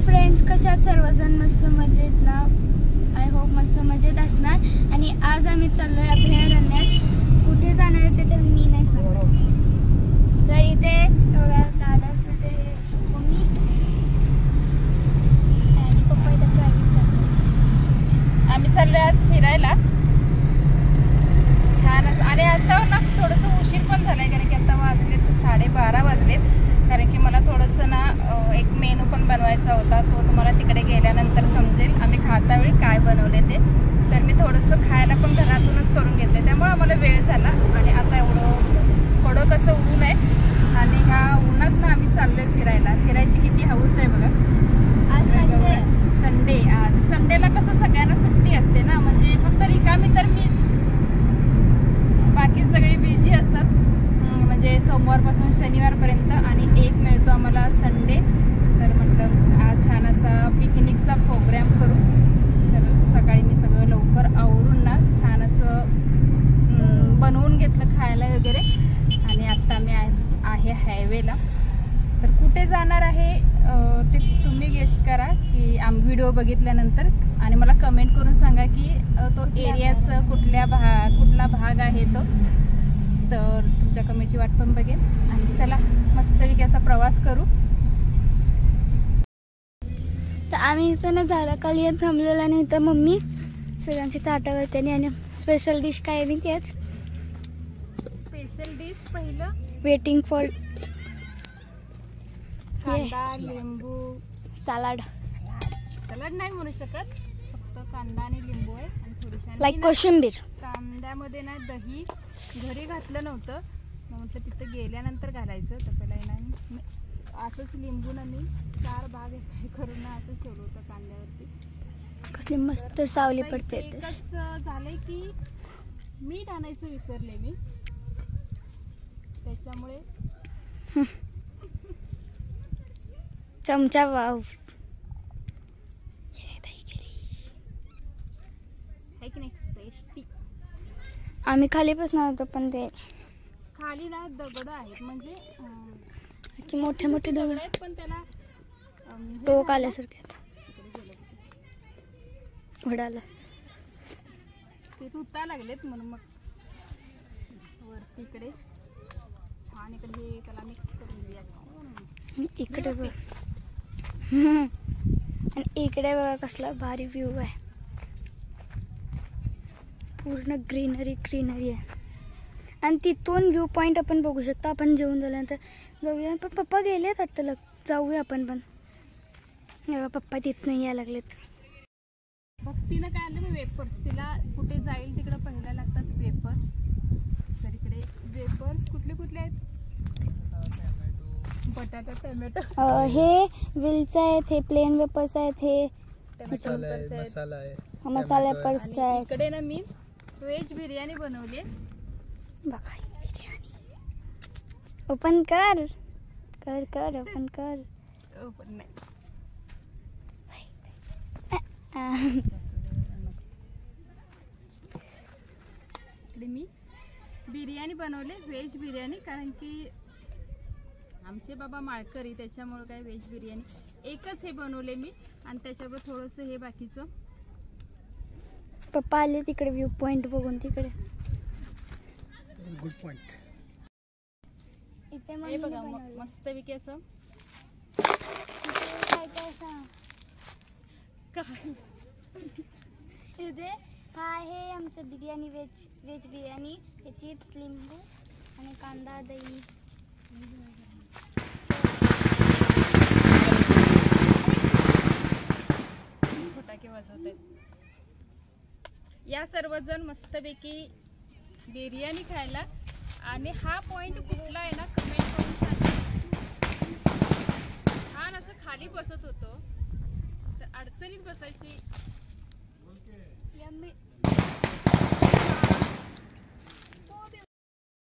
Friends, कशात सर्वजण मस्त मजेत ना? आय होप मस्त मजेत असणार. आणि आज आम्ही चाललोय अभयारण्यात. कुठे जाणार आहे ते तर मी नाही सांगणार. तर इथे दादाचं ते मम्मी आणि पप्पा इथे ड्रायव्हिंग करतात. आम्ही चाललोय आज फिरायला. छान असं. आणि आता ना थोडंसं उशीर पण झालाय, कारण की आता वाजलेत 12:30 वाजलेत. कारण की मला थोडंसं ना एक मेनू पण बनवायचा होता. तो तुम्हाला तिकडे गेल्यानंतर समजेल आम्ही खाता वेळी काय बनवले ते. तर मी थोडंसं खायला पण घरातूनच करून घेतले, त्यामुळे आम्हाला वेळ झाला. आणि आता एवढं कडक असं ऊन आहे. आणि ह्या उन्हात ना आम्ही चाललोय फिरायला. फिरायची किती हौस आहे बघा. आज संडे. आज संडेला कसं सगळ्यांना सुट्टी असते ना, म्हणजे फक्त रिकामी तर मीच, बाकी सगळे बिझी असतात. म्हणजे सोमवारपासून शनिवारपर्यंत. आणि एक मिळतो आम्हाला संडे. तर म्हटलं आज छान असा पिकनिकचा प्रोग्राम करू. तर सकाळी मी सगळं लवकर आवरून ना छान असं बनवून घेतलं खायला वगैरे. आणि आत्ता मी आहे हायवेला. तर कुठे जाणार आहे ते तुम्ही गेस करा की व्हिडिओ बघितल्यानंतर. आणि मला कमेंट करून सांगा की तो एरियाचं कुठला भाग आहे तो. तर तुमच्या कमेंटची वाट पण बघेन. आणि चला मस्तपैकी असा प्रवास करू. तर आम्ही इथं ना झाडाखाली थांबलेलो. आणि इथं मम्मी सगळ्यांची ताटं करते. आणि स्पेशल डिश काय आहे माहिती आहे? स्पेशल डिश पहिलं वेटिंग फॉर कांदा, लिंबू, सलाड. सलाड नाही म्हणू शकत, फक्त कांदा आणि लिंबू आहे. आणि थोडीशी लाईक कोशिंबीर. कांद्यामध्ये ना दही घरी घातलं नव्हतं, मग म्हटलं तिथं गेल्यानंतर घालायचं. तर पहिला ना असंच लिंबू ना मी 4 भाग करून ना असंच ठेवलं होतं कांद्यावरती. कसली मस्त सावली पडते. एकच झालंय की मीठ आणायचं विसरले मी, त्याच्यामुळे चमचा वाव. आहे की नाही टेस्टी. आम्ही खाली बसणार होतो, पण ते खाली ना दगड आहेत, म्हणजे मोठे मोठे दगड आहेत, पण त्याला टोक आल्यासारखे घोडाला ते तुटा लागलेत. म्हणून मग वरती इकडे छान इकडे हे त्याला मिक्स करून घेऊया. इकडे बघ. आणि इकडे बघा कसला भारी व्ह्यू आहे. पूर्ण ग्रीनरी ग्रीनरी आहे. आणि तिथून व्ह्यू पॉइंट आपण बघू शकतो. आपण जेवून झाल्यानंतर जाऊया. पण पप्पा गेलेत वाटतं. जाऊया आपण पण. पप्पा तिथनं यायला लागलेत. भक्तीनं काय आलं मी वेपर्स. तिला कुठे जाईल तिकडे पहिला लागतात वेपर्स. तर इकडे वेपर्स कुठले कुठले आहेत? बटाटा, टोमॅटो. हे विलचे आहेत, हे प्लेन वेपर्स आहेत, हे मसाला वेपर्स आहेत. इकडे ना मी व्हेज बिर्याणी बनवली. बघा बिर्याणी. ओपन कर कर कर ओपन कर. ओपन नाही. इकडे मी बिर्याणी बनवले, व्हेज बिर्याणी. कारण की आमचे बाबा माळकरी, त्याच्यामुळे काय व्हेज बिर्याणी एकच हे बनवले मी. आणि त्याच्यावर थोडंसं हे बाकीचं. पप्पा आले तिकडे व्ह्यू पॉइंट बघून. तिकडे गुड पॉइंट. इथे हे बघा मस्त पैकी असं काय इथे हा आहे आमचं बिर्याणी. व्हेज बिर्याणी. हे चिप्स, लिंबू आणि कांदा, दही. फटाके वाजवत आहेत. या सर्वजण मस्तपैकी बिर्याणी खायला. आणि हा पॉइंट कुठला आहे ना कमेंट करून सांगा. छान असं खाली बसत होतो, तर अडचणीत बसायची.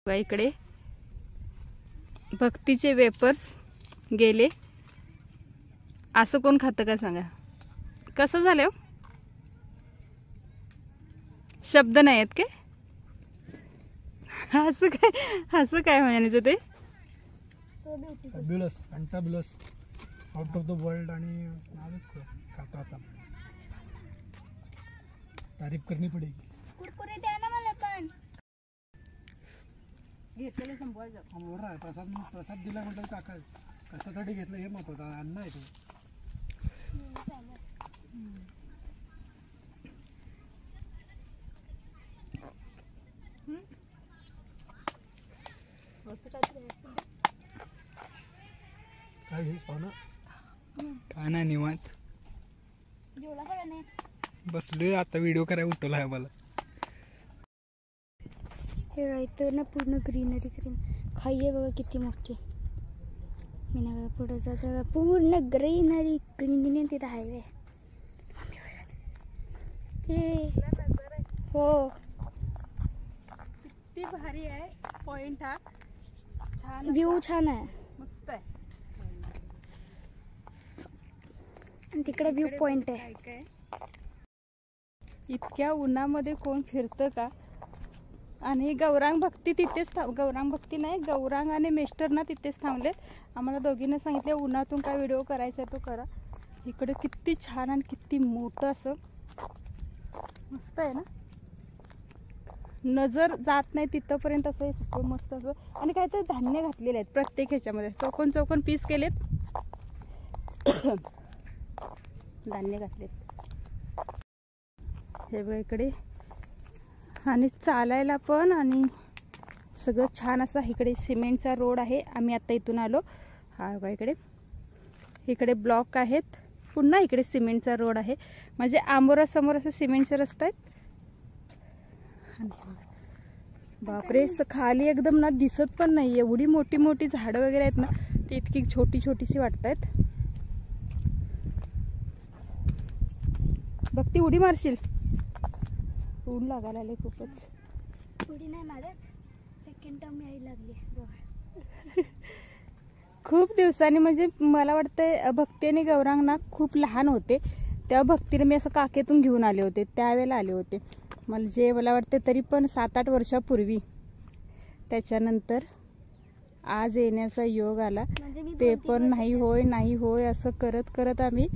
इकडे भक्तीचे वेपर्स गेले. असं कोण खातं का सांगा. कसं झालं? शब्द नाही आहेत काय? असं काय म्हणायचं ते? So beautiful. Fabulous, fantabulous. Out of the world आणि नावच खातो आता तारीफ करनी पडेगी. कुरकुरे द्या ना मला पण. घेतलेलं संपवायचं. बरोबर आहे. प्रसाद दिला म्हटलं काका कशासाठी घेतलं हे महत्वाचं. अन्न आहे ते. काय घेस पाहू ना. काय नाही निवांत जेवला सगळ्यांनी. बसलोय आता. व्हिडिओ करायला उठवला आहे मला. हे इथं ना पूर्ण ग्रीनरी खाई आहे बघा किती मोठी. मी ना पुढे जाता पूर्ण ग्रीनरी ग्रीनरी तिथं हायवे. हो किती भारी आहे पॉइंट हा. छान व्ह्यू छान आहे. मस्त आहे. आणि तिकडे व्ह्यू पॉइंट आहे. काय इतक्या उन्हामध्ये कोण फिरतं का. आणि गौरांग भक्ती तिथेच गौरांग भक्ती नाही गौरांग आणि मेस्टर ना तिथेच थांबलेत. आम्हाला दोघींना सांगितले उन्हातून काय व्हिडिओ करायचा तो करा. इकडे किती छान आणि किती मोठं असं मस्त आहे ना. नजर जात नाही तिथपर्यंत असं हे सगळं मस्त असं. आणि काहीतरी धान्य घातलेले आहेत प्रत्येक ह्याच्यामध्ये. चौकोन चौकोन पीस केलेत. धान्य घातलेत हे बघ इकडे. आणि चालायला पण आणि सगळं छान असा. इकडे सिमेंटचा रोड आहे. आम्ही आता इथून आलो. हा बघा इकडे इकडे ब्लॉक आहेत. पुन्हा इकडे सिमेंटचा रोड आहे. म्हणजे आमोरासमोर असं सिमेंटचा रस्ता आहे. बापरे खाली एकदम ना दिसत पण नाही. एवढी मोठी मोठी झाडं वगैरे आहेत ना. ती इतकी छोटी छोटीशी वाटत आहेत. भक्ती उडी मारशील. ऊन लागायला आले खूपच. उडी नाही मारत. सेकंड टर्म यायला लागली जवळ. खूप दिवसांनी म्हणजे मला वाटतं भक्ती आणि गौरांग ना खूप लहान होते तेव्हा भक्तीने मी असं काकेतून घेऊन आले होते. त्यावेळेला आले होते मला वाटते तरी पण 7-8 वर्षापूर्वी. त्याच्यानंतर आज येण्याचा योग आला. ते पण नाही होय असं करत करत आम्ही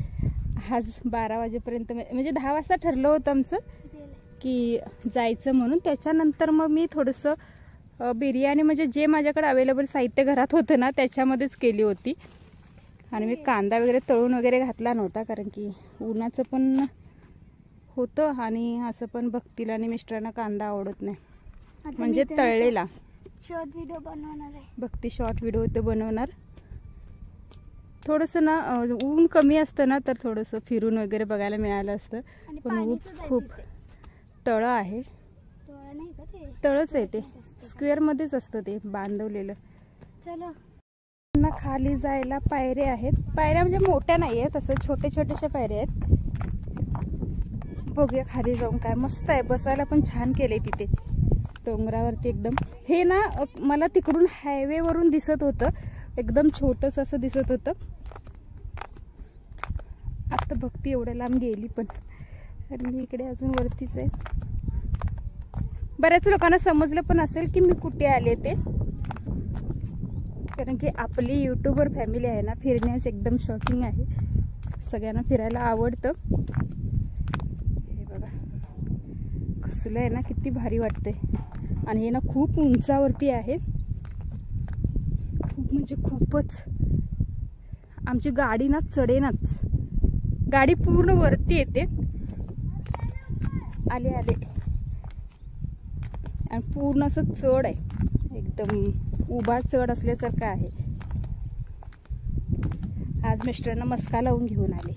आज 12 वाजेपर्यंत म्हणजे 10 वाजता ठरलं होतं आमचं की जायचं म्हणून. त्याच्यानंतर मग मी थोडंसं बिर्याणी म्हणजे जे माझ्याकडे अवेलेबल साहित्य घरात होतं ना त्याच्यामध्येच केली होती. आणि मी कांदा वगैरे तळून वगैरे घातला नव्हता कारण की उन्हाचं पण होतं आणि असं पण भक्तीला आणि मिस्टरांना कांदा आवडत नाही म्हणजे तळलेला. शॉर्ट व्हिडिओ बनवणार आहे. भक्ती शॉर्ट व्हिडिओ ते बनवणार. थोडंसं ना ऊन कमी असतं ना तर थोडंसं फिरून वगैरे बघायला मिळालं असतं. पण ऊन खूप. तळं आहे. तळच आहे ते. स्क्वेअर मध्येच असतं ते बांधवलेलं. चलो ना खाली जायला पायऱ्या आहेत. पायऱ्या म्हणजे मोठ्या नाही आहेत असं छोटे छोटेशा पायऱ्या आहेत. बघूया खाली जाऊन काय मस्त आहे. बसायला पण छान केलंय तिथे डोंगरावरती एकदम. हे ना मला तिकडून हायवे वरून दिसत होतं. एकदम छोटस असं दिसत होतं. आता भक्ती एवढ्या लांब गेली पण आणि मी इकडे अजून वरतीच आहे. बऱ्याच लोकांना समजलं पण असेल की मी कुठे आले ते. कारण की आपली यूट्यूबर फॅमिली आहे ना फिरण्यास एकदम शॉकिंग आहे. सगळ्यांना फिरायला आवडतं. हे बघा कसलं आहे ना किती भारी वाटतंय. आणि हे ना खूप उंचावरती आहे. खूप म्हणजे खूपच. आमची गाडी ना चढेनाच. गाडी पूर्ण वरती येते. आले आणि पूर्ण असं चढ आहे. एकदम उभा चढ असल्यासारखं आहे. आज मिस्टरांना मस्का लावून घेऊन आले.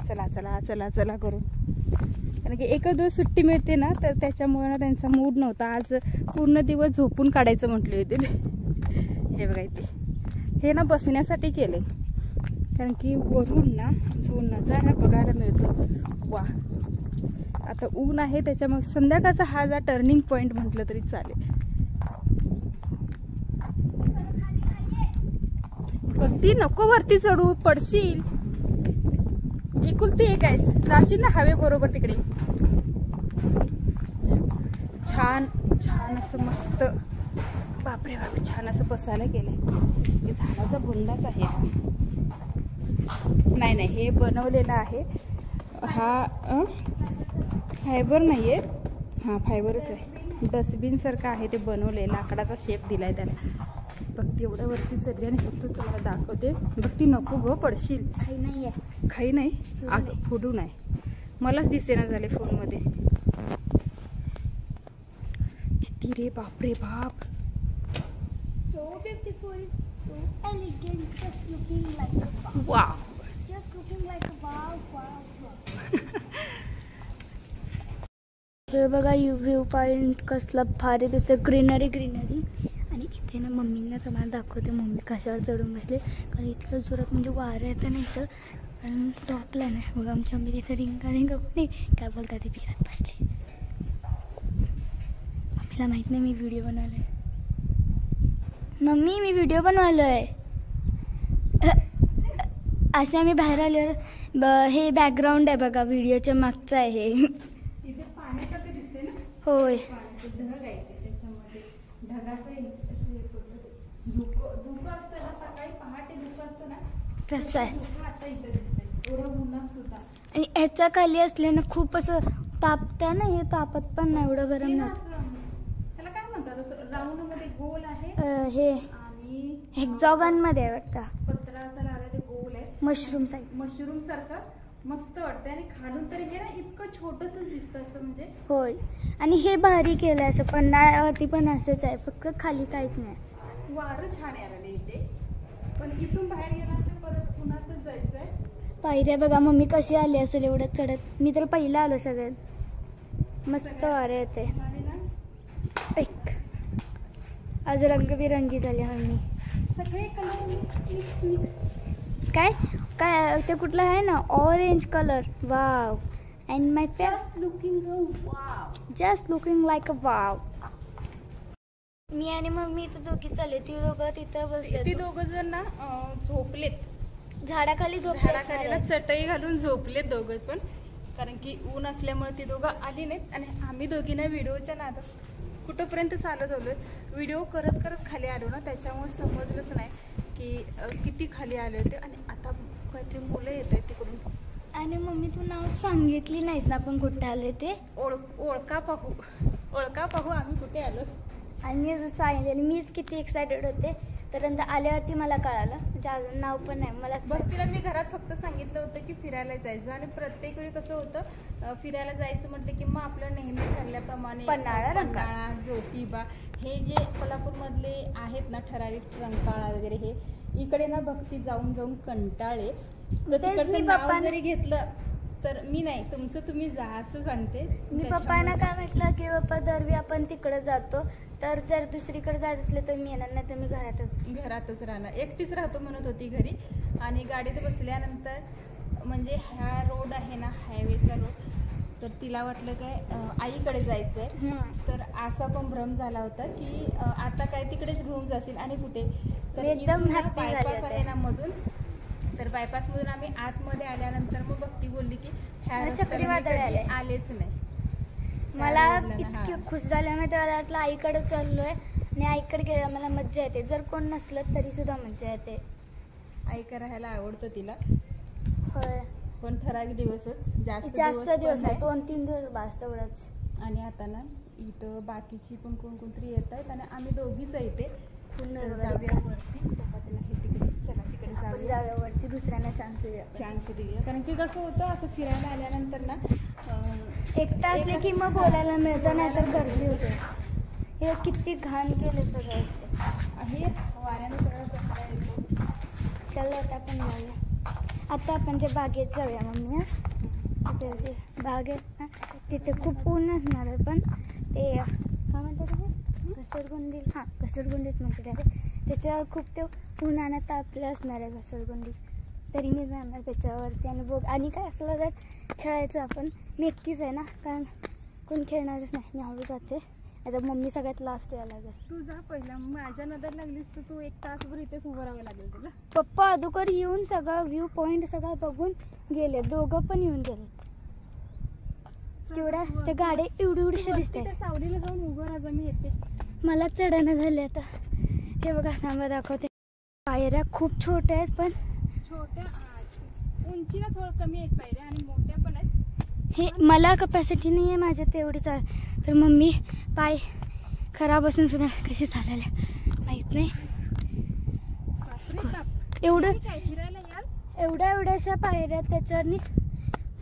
चला चला चला चला करून. कारण की एकच दिवस सुट्टी मिळते ना तर त्याच्यामुळे ना त्यांचा मूड नव्हता. आज पूर्ण दिवस झोपून काढायचं म्हटले होते. हे बघा इथे हे ना बसण्यासाठी केले. कारण की वरून ना जो नजारा बघायला मिळतो वा. आता ऊन आहे त्याच्यामुळे संध्याकाळचा हा जा टर्निंग पॉइंट म्हटलं तरी चालेल. भक्ती नको वरती चढू पडशील. एकुलती एक आहेस जाशील ना हवे बरोबर तिकडे. छान छान असं मस्त. बापरे बाप छान असं बसायला केलंय. हे झाडाचा बुंदाच आहे. नाही नाही, हे बनवलेलं आहे. हा फायबर नाही आहे, हां फायबरच आहे. डस्टबिन सारखं आहे ते बनवले, लाकडाचा शेप दिलाय त्याला. बघ ती एवढ्या वरती चढली आणि फक्त तुम्हाला दाखवते. बघ ती नको गो, पडशील. काही नाही आहे, काही नाही, आग फोडू नाही. मलाच दिसेना झाले फोनमध्ये. किती रे बाप रे बाप. so beautiful, so elegant, just looking like a wow. Wow. Just looking like a wow, wow. हे बघा व्ह्यू पॉइंट कसला भारी दिसतं, ग्रीनरी ग्रीनरी. आणि इथे ना मम्मींना तुम्हाला दाखवते मम्मी कशावर चढून बसले, कारण इतकं जोरात म्हणजे वारं येतं नाही तर. आणि टॉपला नाही बघा आमची मम्मी तिथे रिंगा नाही काय बोलतात ते फिरत बसले. मम्मीला माहीत नाही मी व्हिडिओ बनवला आहे. मम्मी मी व्हिडिओ बनवलो आहे. अशा मी बाहेर आल्यावर हे बॅकग्राऊंड आहे बघा, व्हिडिओच्या मागचं आहे हे. इथे पाण्यासारखं दिसते ना. होय, ढग आहे त्याच्यामध्ये. ढगाचं धुकं असतं ना, सकाळी पहाटे धुकं असतं ना, तसं आहे. धुकं आता इथं दिसतंय एवढं उन्हात सुद्धा. आणि ह्याच्या खाली असल्यानं खूप असं तापतं ना, हे तापत पण नाही, एवढं गरम हे ना नाही. असं, त्याला काय म्हणतात, असं राऊंड मध्ये गोल आहे हे आणि हेक्झॉगनमध्ये आहे वाटतं, पत्रा असा लागला, ते गोल आहे, मशरूम साईड. मशरूम सारखं मस्त वाटतंय. आणि खालून तरी हे ना इतकं छोटंसं दिसतं असं, म्हणजे होय. आणि हे भारी केलं असं, पन्हाळ्यावरती पण असंच आहे, फक्त खाली काहीच नाही. वारं छान यायला इथे. पण इथून बाहेर गेला तर परत उन्हातच जायचंय. पायऱ्या बघा मम्मी कशी आली असेल एवढ्यात चढत. मी तर पहिला आलो सगळ्यात. मस्त वारे येते. आणि ना एक आज रंगबिरंगी झाली मम्मी. सगळे कलर मिक्स मिक्स. काय काय ते कुठलं आहे ना, orange colour. Wow. And my just looking wow. Just looking like a wow. मी आणि मम्मी तर दोघी चालले, ती दोघं तिथं बसले. ती दोघं जण ना झोपलेत झाडाखाली. झाडाखाली ना चटई घालून झोपलेत दोघं पण, कारण की ऊन असल्यामुळे ती दोघं आली नाहीत. आणि आम्ही दोघींना व्हिडिओच्या नादात कुठंपर्यंत चालत आलोय. व्हिडिओ करत करत खाली आलो ना, त्याच्यामुळे समजलंच नाही की किती खाली आले होते. आणि आता काहीतरी मुलं येत आहेत तिकडून. आणि मम्मी तू नाव सांगितली नाहीस ना आपण कुठे आलोय ते. ओळखा पाहू आम्ही कुठे आलो. आणि मी जसं सांगितलं, मीच किती एक्सायटेड होते. तर नंतर आल्यावरती मला कळालं, म्हणजे अजून नाव पण नाही मला. भक्तीला मी घरात फक्त सांगितलं होतं की फिरायला जायचं. आणि प्रत्येक वेळी कसं होतं, फिरायला जायचं म्हटलं की मग आपलं नेहमी ठरल्याप्रमाणे पन्हाळा, ज्योतिबा, हे जे कोल्हापूरमधले आहेत ना ठराविक, रंकाळा वगैरे, हे इकडे ना भक्ती जाऊन जाऊन कंटाळे. तिकडचं नाव जरी घेतलं तर मी नाही, तुमचं तुम्ही जा असं सांगते मी. पप्पांना काय म्हटलं की पप्पा दरवी आपण तिकडे जातो, तर जर दुसरीकडे जायचं असलं तर मी येणार नाही, तर मी घरातच राहणार, एकटीच राहतो म्हणत होती घरी. आणि गाडीत बसल्यानंतर म्हणजे हा रोड आहे ना, हायवेचा रोड, तर तिला वाटलं काय आईकडे जायचंय. तर असा पण भ्रम झाला होता की आता काय तिकडेच घेऊन जाशील आणि कुठे. तर एकदम बायपास आहे ना मधून, तर बायपास मधून आम्ही आतमध्ये आल्यानंतर मग भक्ती बोलली की ह्या चक्रीवादळ आलेच नाही. मला इतकी खुश झाल्यामुळे मला वाटलं आईकडे चाललोय. आणि आईकडे गेल्या मला मज्जा येते, जर कोण नसलं तरी सुद्धा मज्जा येते. आईकडे राहायला आवडतं तिला. होय, पण ठराविक दिवसच, जास्त दिवस नाही, 2-3 दिवस बस तेवढंच. आणि आता ना इथं बाकीची पण कोणतरी येत आहेत आणि आम्ही दोघीच येते. जाव्यावरती दुसऱ्यांना चान्स देऊया. कारण की कसं होतं, असं फिरायला आल्यानंतर ना एकटा असले की मग बोलायला मिळतं, नाही तर गर्दी होते. हे किती घाण केलं सगळं हे वाऱ्यानं सगळं कचरा येतो. चला आता आपण आता आपण ते बागेत जाऊया मम्मी. तिथे बागेत ना, तिथे खूप ऊन असणार आहे, पण ते काय म्हणतात ते घसरगुंडी, घसरगुंडीच म्हणते त्याच्यावर खूप ते उन्हानं तापलं असणार आहे घसरगुंडी. तरी मी जाणार त्याच्यावरती आणि आणि काय असलं तर खेळायचं आपण. मी एकटीच आहे ना, कारण कोण खेळणारच नाही, मी हळू जाते. आता मम्मी सगळ्यात लास्ट यायला लागेल. तू जा पहिला, माझ्या नजर लागलीस तर तू 1 तासभर इथेच उभं राहावं लागेल तुला. पप्पा अगोदर येऊन सगळं व्ह्यू पॉइंट सगळं बघून गेले, दोघं पण येऊन गेले. तेवढ्या ते गाड्या एवढीशी दिसते. सावलीला जाऊन उभं राहा, मी येते. मला चढणं झाले आता. हे बघा थांबा दाखवते. पायऱ्या खूप छोट्या आहेत, पण छोट्या उंचीला थोडं कमी आहेत पायऱ्या आणि मोठ्या पण आहेत. हे मला कपॅसिटी नाही आहे माझ्यात तेवढीच आहे. तर मम्मी पाय खराब असून सुद्धा कशी चालायला माहित नाही. एवढं काय फिरायला याल? एवढ्याशा पायऱ्या त्याच्यावरनी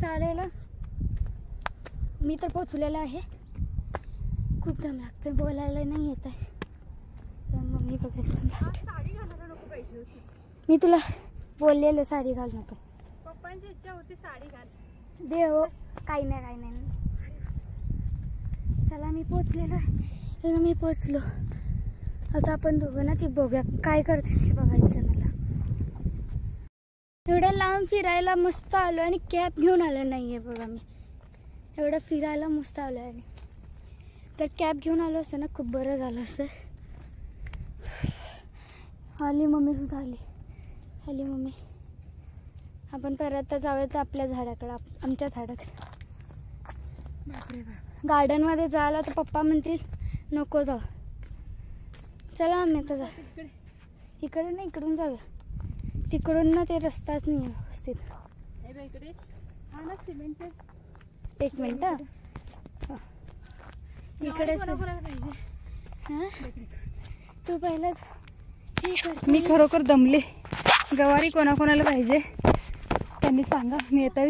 चालायला मी तर पोचलेला आहे. खूप दम लागतोय, बोलायला नाही येत आहे. तर मम्मी बघायला साडी घालायला नको पाहिजे होती. मी तुला बोललेलं साडी घाल नको. पप्पांची इच्छा होती साडी घाल. देव काही नाही. चला मी पोचलेलो आहे. मी पोचलो. आता आपण दोघं ना ती बघूया काय करते ते बघायचं मला. एवढ्या लांब फिरायला मस्त आलो आणि कॅब घेऊन आलो नाहीये बघा. मी एवढं फिरायला मस्त आलो आणि तर कॅब घेऊन आलो असतं ना खूप बरं झालं असतं. आली मम्मी सुद्धा आली मम्मी. आपण परत जाऊयात आपल्या झाडाकडं, आमच्या झाडाकडे. गार्डन मध्ये जायला तर पप्पा म्हणतील नको जाऊ. चला आम्ही आता जा. इकडे नाही, इकडून जाऊया. तिकडून ना ते रस्ताच नाही व्यवस्थित. इकडे हा ना सिमेंटचे. एक मिनिट. इकडे पाहिजे. तू पहिला मी खरोखर दमले. गवारी कोणाकोणाला पाहिजे त्यांनी सांगा, मी येता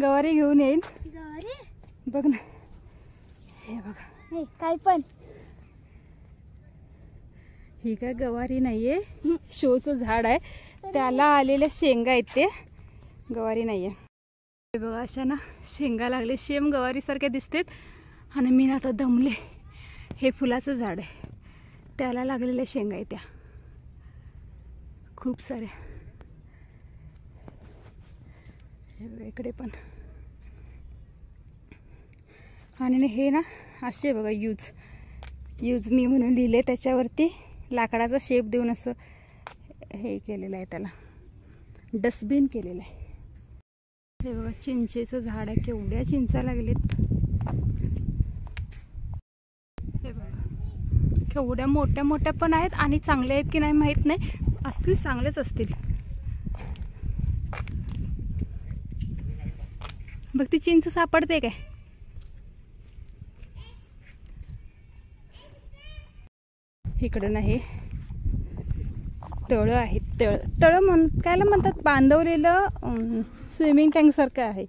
गवारी घेऊन येईन. गवारी बघ ना, हे बघा. काय पण ही काय गवारी नाहीये, शोचं झाड आहे. त्याला आलेल्या शेंगा आहेत, ते गवारी नाहीये. हे बघा अशा ना शेंगा लागले, शेम गवारी सारख्या दिसतेत. आणि मी आता दमले. हे फुलाचं झाड आहे, त्याला लागलेल्या शेंगा आहेत त्या खूप साऱ्या. हे बघा इकडे पण. आणि हे ना असे बघा यूज मी म्हणून लिहिले. त्याच्यावरती लाकडाचा शेप देऊन असं हे केलेलं आहे, त्याला डस्टबिन केलेलं आहे. हे बघा चिंचेचं झाड आहे, केवढ्या चिंचा लागलेत. हे बघा केवढ्या मोठ्या मोठ्या पण आहेत आणि चांगल्या आहेत की नाही माहीत नाही. असतील, चांगलेच असतील. बघ ती चिंच सापडते काय. इकडं नाही, तळं आहेत. तळं कायला म्हणतात, बांधवलेलं स्विमिंग टँक सारखं आहे.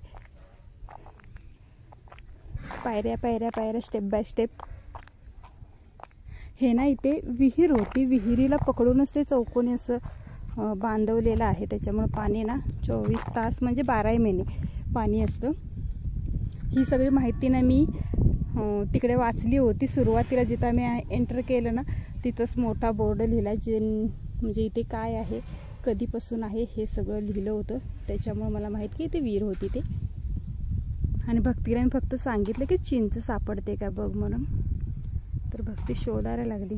पायऱ्या स्टेप बाय स्टेप. हे ना इथे विहीर होती, विहिरीला पकडूनच ते चौकोनी असं बांधवलेलं आहे. त्याच्यामुळे पाणी ना 24 तास म्हणजे 12 महिने पाणी असतं. ही सगळी माहिती ना मी तिकडे वाचली होती. सुरुवातीला जिथं आम्ही एंटर केलं ना तिथंच मोठा बोर्ड लिहिला, म्हणजे इथे काय आहे, कधीपासून आहे, हे सगळं लिहिलं होतं. त्याच्यामुळे मला माहीत की इथे विहीर होती ते. आणि भक्तीला मी फक्त सांगितलं की चिंच सापडते का बघ म्हणून. तर भक्ती शोधायला लागली.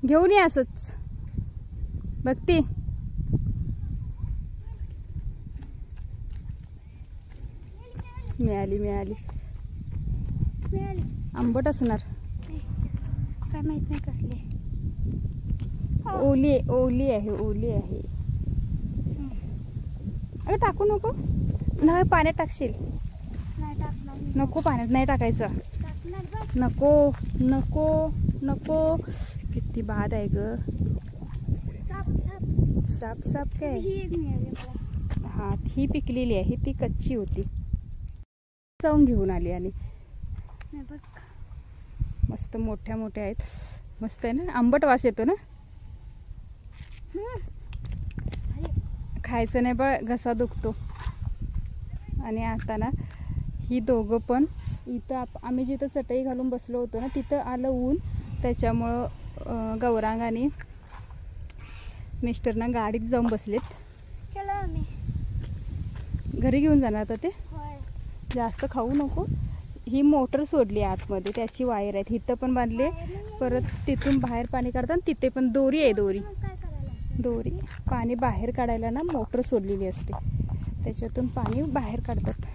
घेऊन ये असंच भक्ती. मिळाली. आंबट असणार, काय माहित नाही कसली. ओली आहे. अगं टाकू नको नाही, पाण्यात टाकशील. नाही टाकणार. नको, पाण्यात नाही टाकायचं. नको. किती बाद आहे ग. साप काय. हा ही पिकलेली आहे, ती कच्ची होती. जाऊन घेऊन आली. आणि मस्त मोठ्या आहेत. मस्त आहे ना, आंबट वास येतो ना. खायचं नाही बघ, घसा दुखतो. आणि आता ना ही दोघं पण इथं आम्ही जिथं चटई घालून बसलो होतो ना तिथं आलं ऊन. त्याच्यामुळं गौरांग आणि मिस्टरना गाडीत जाऊन बसलेत. चला आम्ही घरी घेऊन जाणार आता ते. जास्त खाऊ नको. ही मोटर सोडली आतमध्ये, त्याची वायर आहेत. इथं पण बांधले, परत तिथून बाहेर पाणी काढतात. तिथे पण दोरी आहे, दोरी पाणी बाहेर काढायला ना मोटर सोडलेली असते, त्याच्यातून पाणी बाहेर काढतात.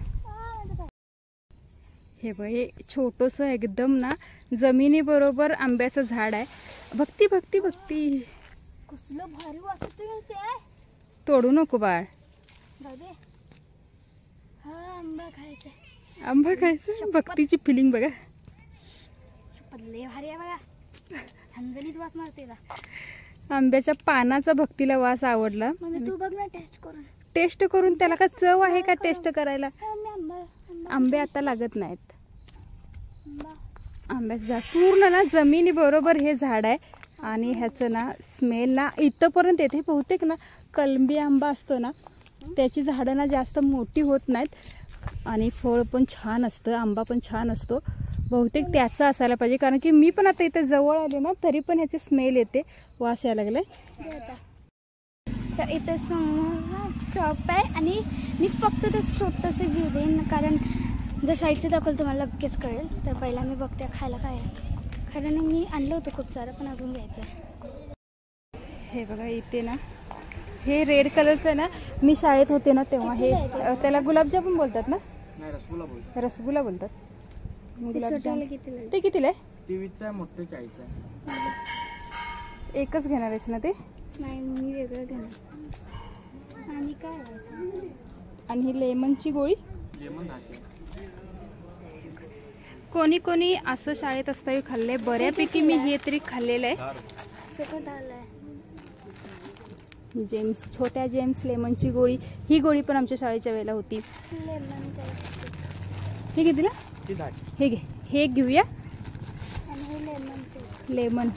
हे बघ हे छोटंसं एकदम ना जमिनी बरोबर आंब्याचं झाड आहे. भक्ती कसलं भारी वाटतंय ते. तोडू नको बाळ. जाऊ दे. हा आंबा खायचा. आंबा खायचं. भक्तीची फिलिंग बघा. लय भारी आहे बघा. झणझणीत वास मारते का. आंब्याच्या पानाचा भक्तीला वास आवडला. मम्मी तू बघ ना टेस्ट करून. टेस्ट करून त्याला का चव आहे का टेस्ट करायला. आंबा आंबे आता लागत नाहीत. आंबा आंब्याचं झाड पूर्ण ना जमिनी बरोबर हे झाड आहे. आणि ह्याचं ना स्मेल ना इथंपर्यंत येते. बहुतेक ना कलमी आंबा असतो ना त्याची झाडं ना जास्त मोठी होत नाहीत आणि फळ पण छान असतं. आंबा पण छान असतो. बहुतेक त्याचा असायला पाहिजे कारण की मी पण आता इथे जवळ आले ना तरी पण ह्याची स्मेल येते. वास यायला लागलाय. तर इथे समोर शॉप आहे आणि मी फक्त ते छोटंसं व्ह्यू देईन कारण जर साईडचं दाखवलं तुम्हाला नक्कीच कळेल. तर पहिला मी बघते खायला काय आहे. कारण मी आणलं होतं खूप सारं पण अजून घ्यायचं आहे. हे बघा इथे ना हे रेड कलरचं ना मी शाळेत होते ना तेव्हा हे त्याला गुलाबजामुन बोलतात ना. रसगुल्ला बोलतात. ते कितीला आहे. 23 आहे मोठे 40 आहे. एकच घेणार आहेस ना ते. नाही मी वेगळं घेणार. आणि काय आणि ही लेमनची गोळी. लेमन 10 कोणी कोणी असं शाळेत असताना खाल्ले. बऱ्यापैकी मी हे तरी खाल्लेलं आहे. सगळं झालंय. जेम्स छोट्या जेम्स लेमनची गोळी. ही गोळी पण आमच्या शाळेच्या वेळेला होती. हे कितीला. हे घे. हे घेऊया. लेमन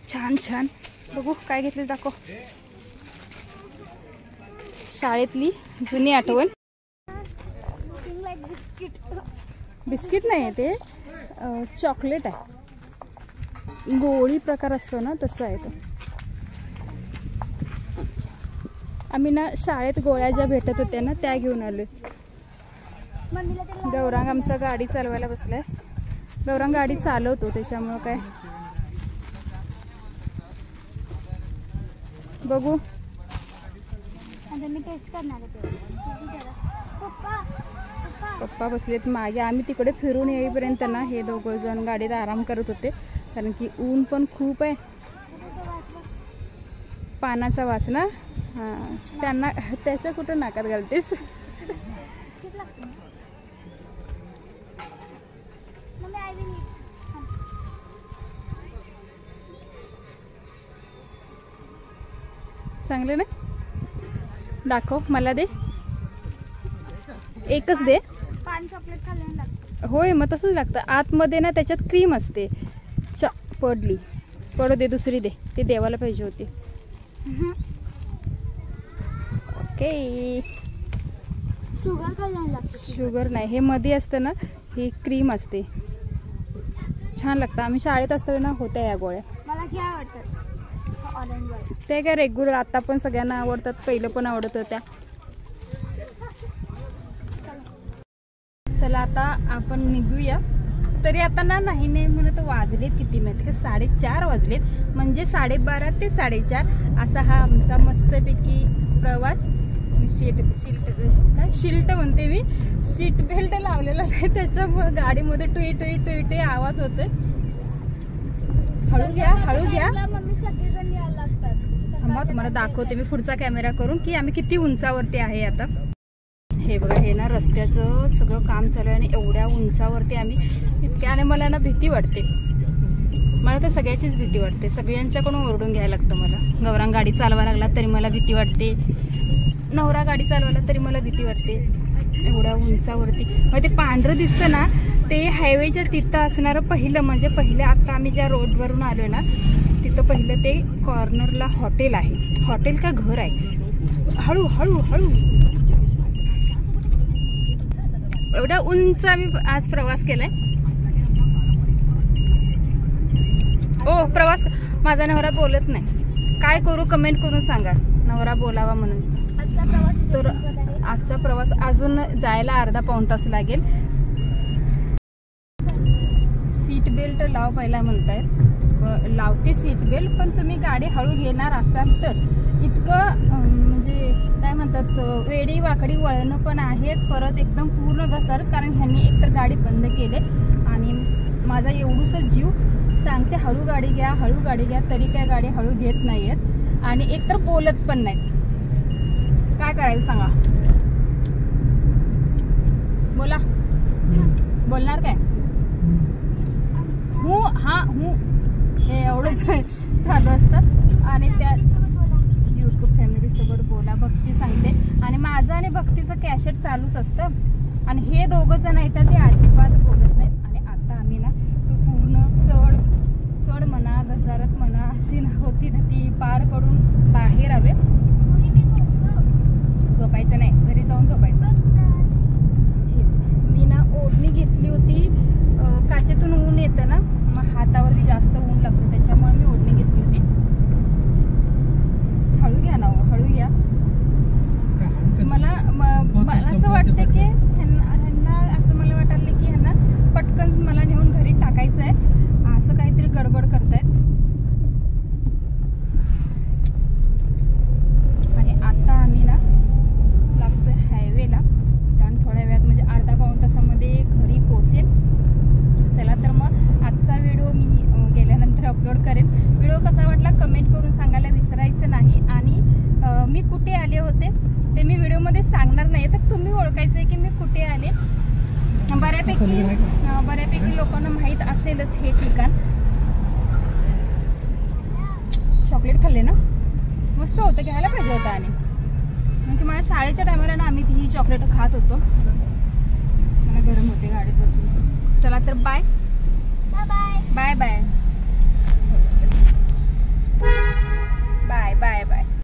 छान छान. बघू काय घेतले दाखव. शाळेतली जुनी आठवण. बिस्किट नाही आहे ते चॉकलेट आहे. गोळी प्रकार असतो ना तसं आहे तो. आम्ही ना शाळेत गोळ्या ज्या भेटत होत्या ना त्या घेऊन आलोय. गौरांग आमचा गाडी चालवायला बसलाय. गौरांग गाडी चालवतो त्याच्यामुळं काय बघू. मी टेस्ट करणार आहे. पप्पा बसलेत मागे. आम्ही तिकडे फिरून येईपर्यंत ना हे दोघं जण गाडीत आराम करत होते कारण की ऊन पण खूप आहे. पानाचा वास ना. हां त्यांना त्याच्या कुठं नाकात घालतेस. चांगले ना. दाखव मला दे. एकच दे. पान चॉकलेट खाल्ल्याने लागतं. होय मग तसंच लागतं. आतमध्ये ना त्याच्यात क्रीम असते. पडली. पडू दे दुसरी दे. ते देवाला पाहिजे होती. ओके. शुगर खाल्ल्याने लागतं. शुगर नाही हे मध्ये असतं ना. ही क्रीम असते. छान लागतं. आम्ही शाळेत असताना ना होत्या या गोळ्या. मला हे आवडतात ऑरेंज वाले. ते काय रेग्युलर आता पण सगळ्यांना आवडतात. पहिलं पण आवडत होत्या. चला आता आपण निघूया. तरी आता ना नाही म्हणत वाजलेत किती माहिती का 4:30 वाजलेत. म्हणजे 12:30 ते 4:30 असा हा आमचा मस्तपैकी प्रवास. शिल्ट म्हणते मी. सीट बेल्ट लावलेला नाही त्याच्यामुळे गाडीमध्ये टुई टुई टुई टुई आवाज होतोय. हळू घ्या हळू घ्या. मम्मी सगळेजण यायला लागतात. थांबा तुम्हाला दाखवते मी पुढचा कॅमेरा करून की आम्ही किती उंचावरती आहे आता. हे बघा हे ना रस्त्याचं सगळं काम चालू आहे आणि एवढ्या उंचावरती आम्ही इतक्याने मला ना भीती वाटते. मला तर सगळ्याचीच भीती वाटते. सगळ्यांच्याकडून ओरडून घ्यायला लागतं मला. गौरांग गाडी चालवायला लागला तरी मला भीती वाटते. नवरा गाडी चालवायला तरी मला भीती वाटते. एवढ्या उंचावरती मग ते पांढरं दिसतं ना ते हायवेच्या तिथं असणारं पहिलं म्हणजे पहिलं आता आम्ही ज्या रोडवरून आलोय ना तिथं पहिलं ते कॉर्नरला हॉटेल आहे. हॉटेल का घर आहे. हळू हळू हळू. एवढा उंच आम्ही आज प्रवास केलाय. ओ प्रवास माझा नवरा बोलत नाही. काय करू कमेंट करून सांगा. नवरा बोलावा म्हणून. तर आजचा प्रवास अजून जायला अर्धा पाऊण तास लागेल. सीट बेल्ट लाव पहिला म्हणतायत. लावते सीट बेल्ट पण तुम्ही गाडी हळू घेणार असाल तर. इतकं म्हणजे काय म्हणतात वेडी वाकडी वळणं पण आहेत. परत एकदम पूर्ण घसर कारण ह्यांनी एकतर गाडी बंद केले आणि माझा एवढूसा जीव सांगते हळू गाडी घ्या तरी काय गाडी हळू घेत नाहीयेत आणि एकतर बोलत पण नाही. काय करायचं सांगा, बोला. बोलणार काय? हू हा हू हे एवढंच चालू असतं. आणि त्या युट्यूब फॅमिली सोबत बोला, भक्ती सांगते आणि माझं आणि भक्तीचं कॅसेट चालूच असतं आणि हे दोघं जण आहेत ते अजिबात बोलत नाहीत. आणि आता आम्ही ना तो पूर्ण चढ म्हणा घसारत म्हणा अशी होती ना ती पार करून बाहेर आलोय. झोपायचं नाही, घरी जाऊन झोपायचं. मी ना ओढणी घेतली होती, काचेतून ऊन येतं ना मग हातावरती जास्त ऊन लागतं त्याच्यामुळे मी ओढणी घेतली होती. हळू घ्या ना, हळू घ्या. मला असं वाटतं की ह्यांना असं मला वाटायला की ह्यांना पटकन मला नेऊन घरी टाकायचं आहे, असं काहीतरी गडबड करतायत. आणि आता आम्ही ना लागतोय हायवेला, कारण थोड्या वेळात म्हणजे अर्धा पाऊण तासामध्ये घरी पोहोचेल. चला तर मग आजचा व्हिडिओ मी गेल्यानंतर अपलोड करेन. व्हिडिओ कसा वाटला कमेंट करून सांगायला विसरायचं नाही. आणि मी कुठे आले होते ते मी व्हिडिओमध्ये सांगणार नाही, तर तुम्ही ओळखायचं आहे की मी कुठे आले. बऱ्यापैकी लोकांना माहीत असेलच हे ठिकाण. चॉकलेट खाल्ले ना, मस्त होतं, घ्यायला पाहिजे होतं. आणि म्हणजे माझ्या शाळेच्या टायमाला ना आम्ही ही चॉकलेट खात होतो. मला गरम होते गाडीत बसून. चला तर बाय बाय बाय बाय.